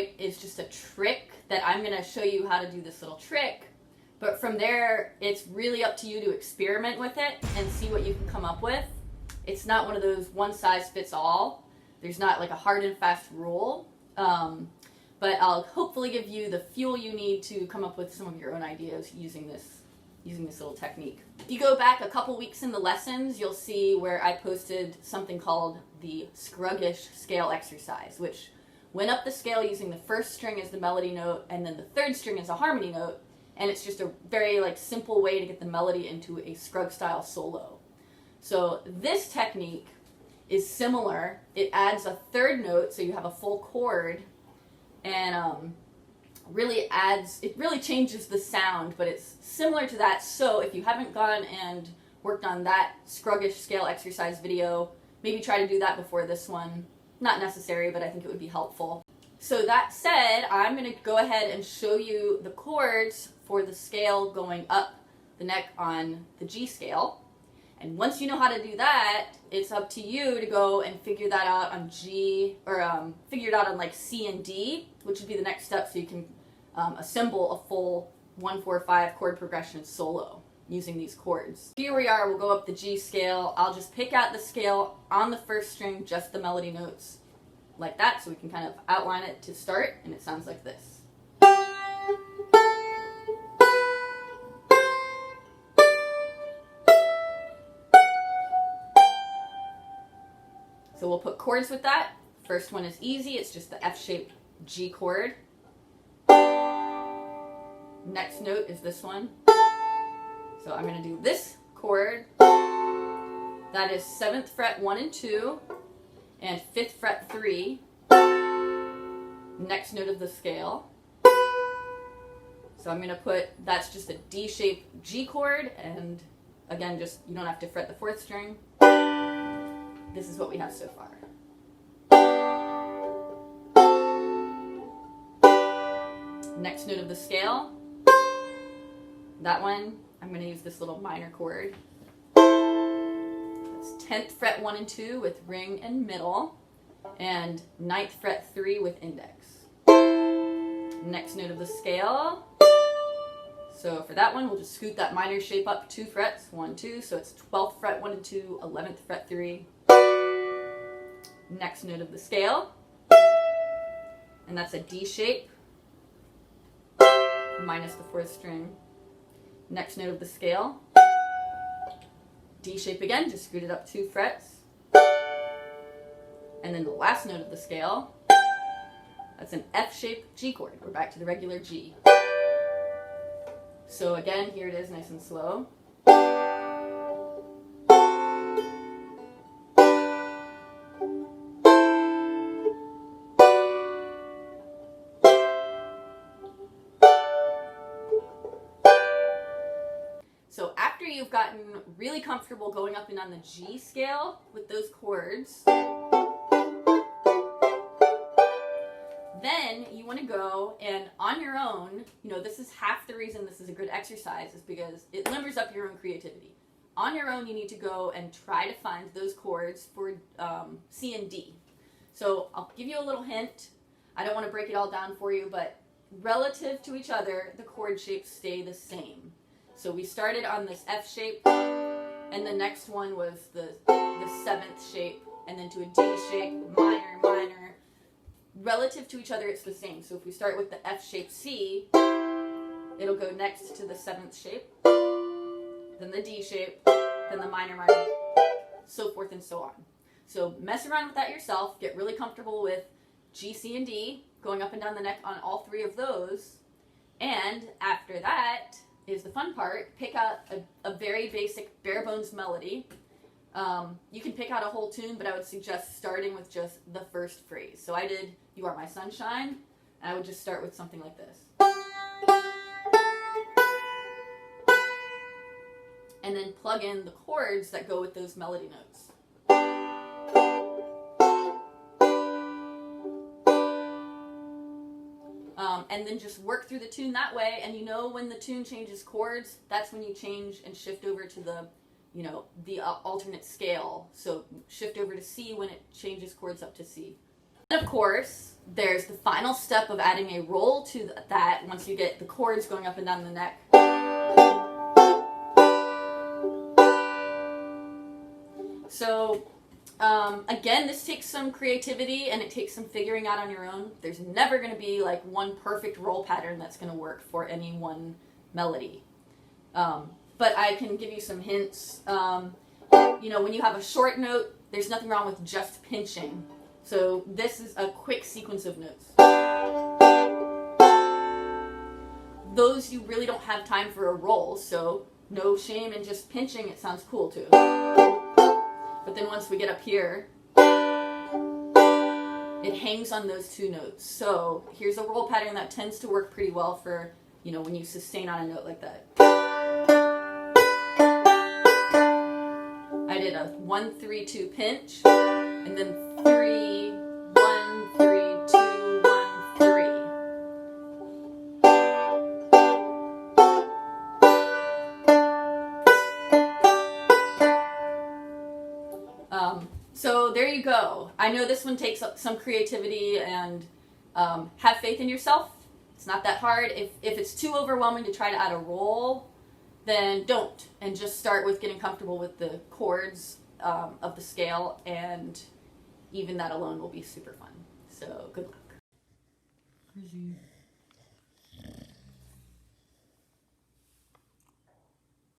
shape is just a trick that I'm going to show you how to do this little trick. But from there, it's really up to you to experiment with it and see what you can come up with. It's not one of those one size fits all. There's not like a hard and fast rule. But I'll hopefully give you the fuel you need to come up with some of your own ideas using this little technique. If you go back a couple weeks in the lessons, you'll see where I posted something called the Scruggish scale exercise, which went up the scale using the first string as the melody note and then the third string as a harmony note. And it's just a very simple way to get the melody into a Scrugg style solo. So this technique is similar. It adds a third note, so you have a full chord, and it really changes the sound, but it's similar to that. So if you haven't gone and worked on that Scruggish scale exercise video, maybe try to do that before this one. Not necessary, but I think it would be helpful. So that said, I'm going to go ahead and show you the chords for the scale going up the neck on the G scale. And once you know how to do that, it's up to you to go and figure that out on G, or figure it out on C and D, which would be the next step, so you can assemble a full 1-4-5 chord progression solo using these chords. Here we are, we'll go up the G scale. I'll just pick out the scale on the first string, just the melody notes, like that, so we can kind of outline it to start, and it sounds like this. So we'll put chords with that. First one is easy, it's just the F-shaped G chord. Next note is this one. So I'm going to do this chord. That is 7th fret 1 and 2, and 5th fret 3. Next note of the scale. So I'm going to put, that's just a D-shaped G chord, and again, just, you don't have to fret the 4th string. This is what we have so far. Next note of the scale. That one, I'm going to use this little minor chord. That's 10th fret 1 and 2 with ring and middle, and 9th fret 3 with index. Next note of the scale. So for that one, we'll just scoot that minor shape up 2 frets, 1, 2, so it's 12th fret 1 and 2, 11th fret 3. Next note of the scale, and that's a D shape minus the 4th string. Next note of the scale, D shape again, just scoot it up 2 frets. And then the last note of the scale, that's an F-shaped G chord. We're back to the regular G. So again, here it is, nice and slow. So after you've gotten really comfortable going up and down the G scale with those chords, then you want to go and on your own, this is half the reason this is a good exercise, is because it limits up your own creativity. On your own, you need to go and try to find those chords for C and D. So I'll give you a little hint. I don't want to break it all down for you, but relative to each other, the chord shapes stay the same. So we started on this F shape, and the next one was the 7th shape, and then to a D shape, minor, minor. Relative to each other, it's the same. So if we start with the F-shaped C, it'll go next to the 7th shape, then the D shape, then the minor, minor, so forth and so on. So mess around with that yourself, get really comfortable with G, C, and D, going up and down the neck on all 3 of those, and after that is the fun part. Pick out a very basic bare bones melody. You can pick out a whole tune, but I would suggest starting with just the first phrase. So I did You Are My Sunshine, and I would just start with something like this. And then plug in the chords that go with those melody notes. And then just work through the tune that way, and when the tune changes chords, that's when you change and shift over to the alternate scale. So shift over to C when it changes chords up to C. Of course, there's the final step of adding a roll to that once you get the chords going up and down the neck. So, again, this takes some creativity and it takes some figuring out on your own. There's never going to be like one perfect roll pattern that's going to work for any one melody. But I can give you some hints. You know, when you have a short note, there's nothing wrong with just pinching. So this is a quick sequence of notes. Those you really don't have time for a roll, so no shame in just pinching. It sounds cool too. But then once we get up here, it hangs on those two notes. So here's a roll pattern that tends to work pretty well for, you know, when you sustain on a note like that. I did a 1, 3, 2 pinch, and then 3, 1, 3, 2, 1, 3. So there you go. I know this one takes up some creativity, and have faith in yourself. It's not that hard. If it's too overwhelming to try to add a roll, then don't, and just start with getting comfortable with the chords of the scale, and even that alone will be super fun. So good luck.